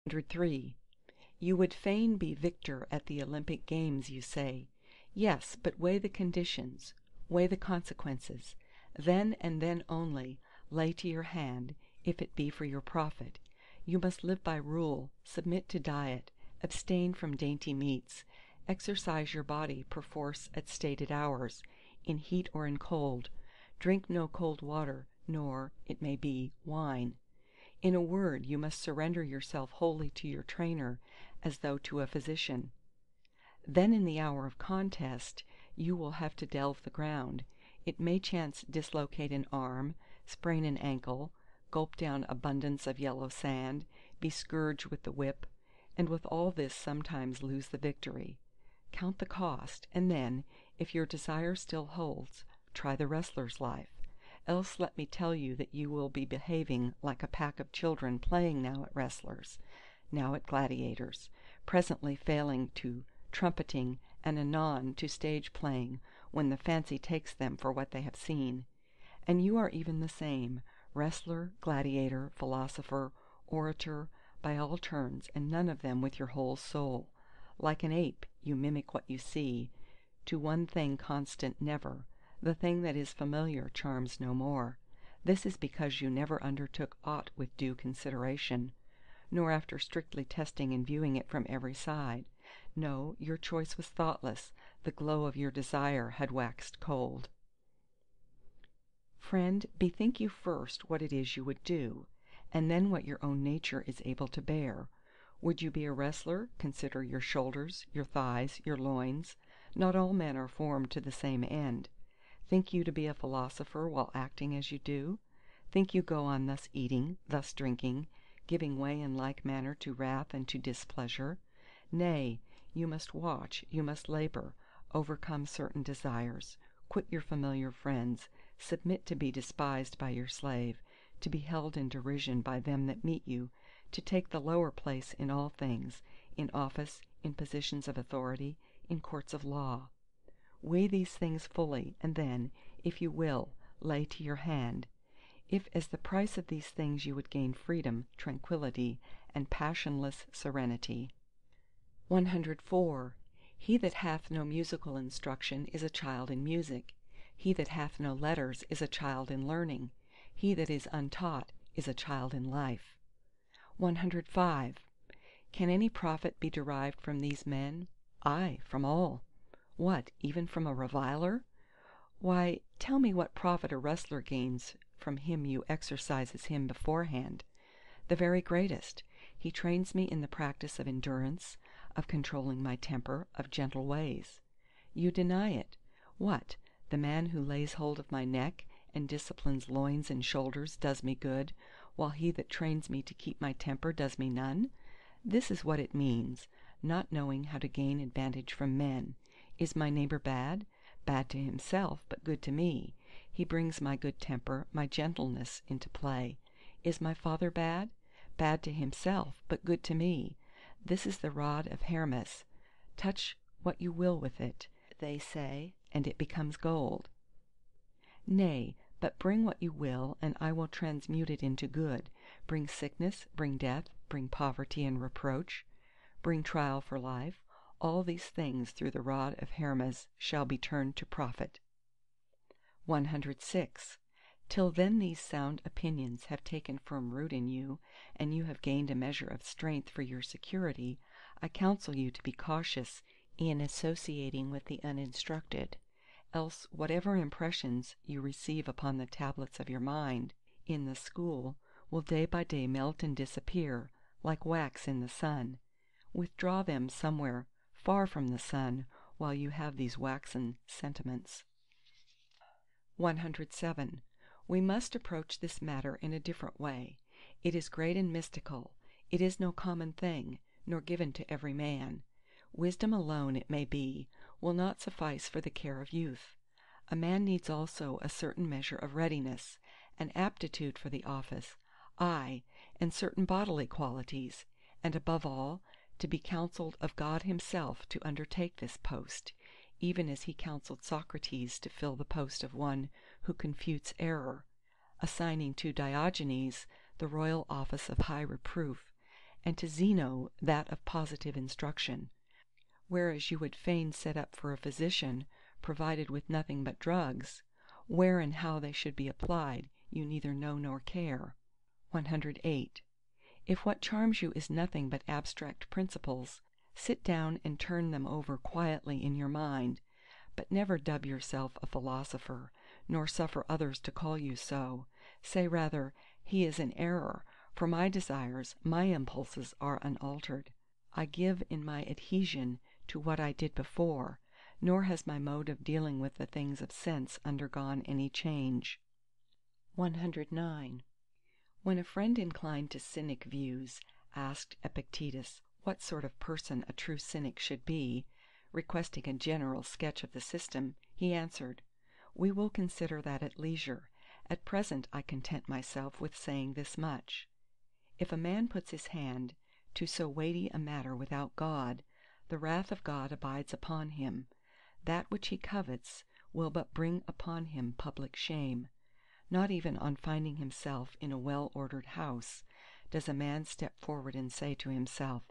103. You would fain be victor at the Olympic games, you say. Yes, but weigh the conditions, weigh the consequences. Then and then only, lay to your hand, if it be for your profit. You must live by rule, submit to diet, abstain from dainty meats, exercise your body perforce at stated hours, in heat or in cold, drink no cold water, nor, it may be, wine. In a word, you must surrender yourself wholly to your trainer, as though to a physician. Then in the hour of contest, you will have to delve the ground. It may chance dislocate an arm, sprain an ankle, gulp down abundance of yellow sand, be scourged with the whip, and with all this sometimes lose the victory. Count the cost, and then, if your desire still holds, try the wrestler's life. Else let me tell you that you will be behaving like a pack of children playing now at wrestlers, now at gladiators, presently failing to trumpeting, and anon to stage playing, when the fancy takes them for what they have seen. And you are even the same, wrestler, gladiator, philosopher, orator, by all turns, and none of them with your whole soul. Like an ape, you mimic what you see, to one thing constant never. The thing that is familiar charms no more. This is because you never undertook aught with due consideration, nor after strictly testing and viewing it from every side. No, your choice was thoughtless, the glow of your desire had waxed cold. Friend, bethink you first what it is you would do, and then what your own nature is able to bear. Would you be a wrestler, consider your shoulders, your thighs, your loins. Not all men are formed to the same end. Think you to be a philosopher while acting as you do? Think you go on thus eating, thus drinking, giving way in like manner to wrath and to displeasure? Nay, you must watch, you must labour, overcome certain desires, quit your familiar friends, submit to be despised by your slave, to be held in derision by them that meet you, to take the lower place in all things, in office, in positions of authority, in courts of law. Weigh these things fully, and then, if you will, lay to your hand. If as the price of these things you would gain freedom, tranquillity, and passionless serenity. 104. He that hath no musical instruction is a child in music. He that hath no letters is a child in learning. He that is untaught is a child in life. 105. Can any profit be derived from these men? Aye, from all. What, even from a reviler? Why, tell me what profit a wrestler gains from him who exercises him beforehand. The very greatest. He trains me in the practice of endurance, of controlling my temper, of gentle ways. You deny it. What, the man who lays hold of my neck, and disciplines loins and shoulders does me good, while he that trains me to keep my temper does me none? This is what it means, not knowing how to gain advantage from men. Is my neighbour bad? Bad to himself, but good to me. He brings my good temper, my gentleness, into play. Is my father bad? Bad to himself, but good to me. This is the rod of Hermes. Touch what you will with it, they say, and it becomes gold. Nay, but bring what you will, and I will transmute it into good. Bring sickness, bring death, bring poverty and reproach, bring trial for life. All these things through the rod of Hermes shall be turned to profit. 106. Till then these sound opinions have taken firm root in you, and you have gained a measure of strength for your security, I counsel you to be cautious in associating with the uninstructed. Else whatever impressions you receive upon the tablets of your mind, in the school, will day by day melt and disappear, like wax in the sun. Withdraw them somewhere far from the sun, while you have these waxen sentiments. 107. We must approach this matter in a different way. It is great and mystical. It is no common thing, nor given to every man. Wisdom alone, it may be, will not suffice for the care of youth. A man needs also a certain measure of readiness, an aptitude for the office, aye, and certain bodily qualities, and above all, to be counselled of God Himself to undertake this post, even as He counselled Socrates to fill the post of one who confutes error, assigning to Diogenes the royal office of high reproof, and to Zeno that of positive instruction. Whereas you would fain set up for a physician provided with nothing but drugs, where and how they should be applied you neither know nor care. 108. If what charms you is nothing but abstract principles, sit down and turn them over quietly in your mind, but never dub yourself a philosopher, nor suffer others to call you so. Say rather, he is in error, for my desires, my impulses are unaltered. I give in my adhesion to what I did before, nor has my mode of dealing with the things of sense undergone any change. 109. When a friend inclined to Cynic views asked Epictetus what sort of person a true Cynic should be, requesting a general sketch of the system, he answered, "We will consider that at leisure. At present I content myself with saying this much. If a man puts his hand to so weighty a matter without God, the wrath of God abides upon him. That which he covets will but bring upon him public shame. Not even on finding himself in a well-ordered house, does a man step forward and say to himself,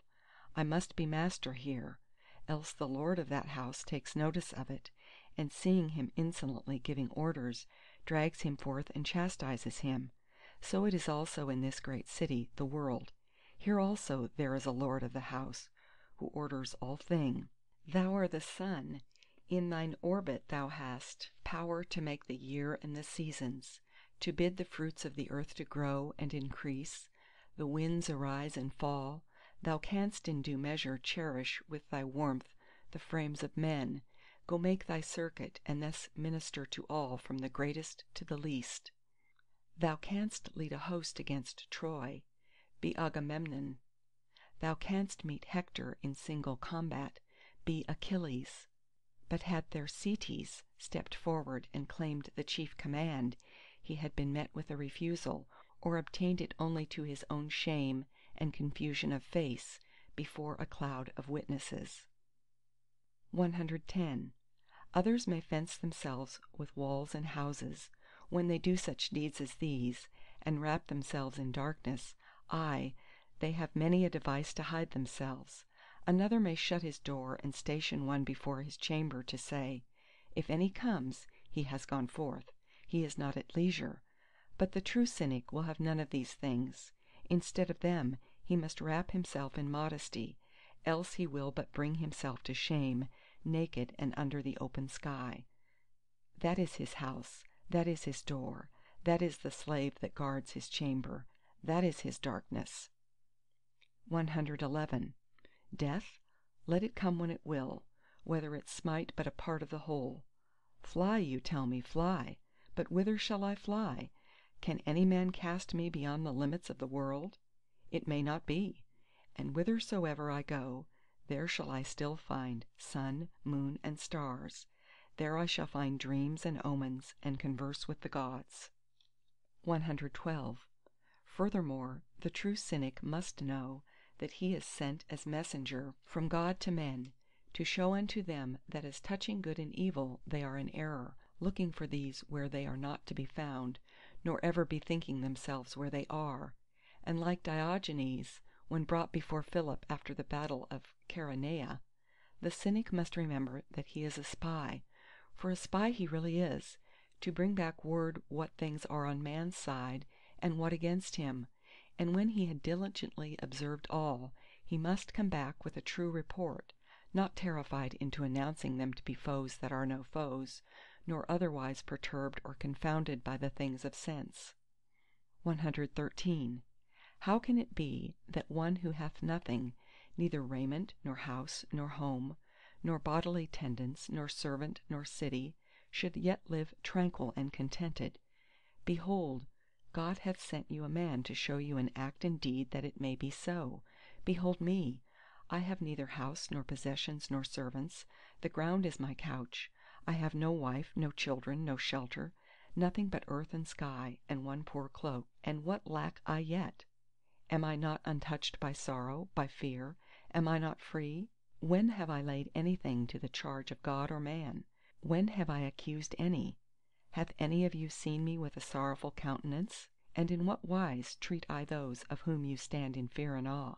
I must be master here, else the lord of that house takes notice of it, and seeing him insolently giving orders, drags him forth and chastises him. So it is also in this great city, the world. Here also there is a lord of the house, who orders all thing. Thou art the sun, in thine orbit thou hast power to make the year and the seasons, to bid the fruits of the earth to grow and increase, the winds arise and fall. Thou canst in due measure cherish with thy warmth the frames of men. Go make thy circuit, and thus minister to all from the greatest to the least. Thou canst lead a host against Troy, be Agamemnon. Thou canst meet Hector in single combat, be Achilles. But had Thersites stepped forward and claimed the chief command, he had been met with a refusal, or obtained it only to his own shame and confusion of face, before a cloud of witnesses. 110. Others may fence themselves with walls and houses, when they do such deeds as these, and wrap themselves in darkness, ay, they have many a device to hide themselves. Another may shut his door and station one before his chamber to say, If any comes, he has gone forth, he is not at leisure. But the true Cynic will have none of these things. Instead of them, he must wrap himself in modesty, else he will but bring himself to shame, naked and under the open sky. That is his house, that is his door, that is the slave that guards his chamber, that is his darkness. 111. Death? Let it come when it will, whether it smite but a part of the whole. Fly, you tell me, fly. But whither shall I fly? Can any man cast me beyond the limits of the world? It may not be. And whithersoever I go, there shall I still find sun, moon, and stars. There I shall find dreams and omens, and converse with the gods. 112. Furthermore, the true Cynic must know that he is sent as messenger from God to men, to show unto them that as touching good and evil they are in error, looking for these where they are not to be found, nor ever bethinking themselves where they are. And like Diogenes, when brought before Philip after the battle of Chaeronea, the Cynic must remember that he is a spy, for a spy he really is, to bring back word what things are on man's side and what against him, and when he had diligently observed all, he must come back with a true report, not terrified into announcing them to be foes that are no foes, nor otherwise perturbed or confounded by the things of sense. 113. How can it be that one who hath nothing, neither raiment, nor house, nor home, nor bodily tendance, nor servant, nor city, should yet live tranquil and contented? Behold, God hath sent you a man to show you in act and deed that it may be so. Behold me, I have neither house nor possessions nor servants, the ground is my couch, I have no wife, no children, no shelter, nothing but earth and sky, and one poor cloak. And what lack I yet? Am I not untouched by sorrow, by fear? Am I not free? When have I laid anything to the charge of God or man? When have I accused any? Hath any of you seen me with a sorrowful countenance? And in what wise treat I those of whom you stand in fear and awe?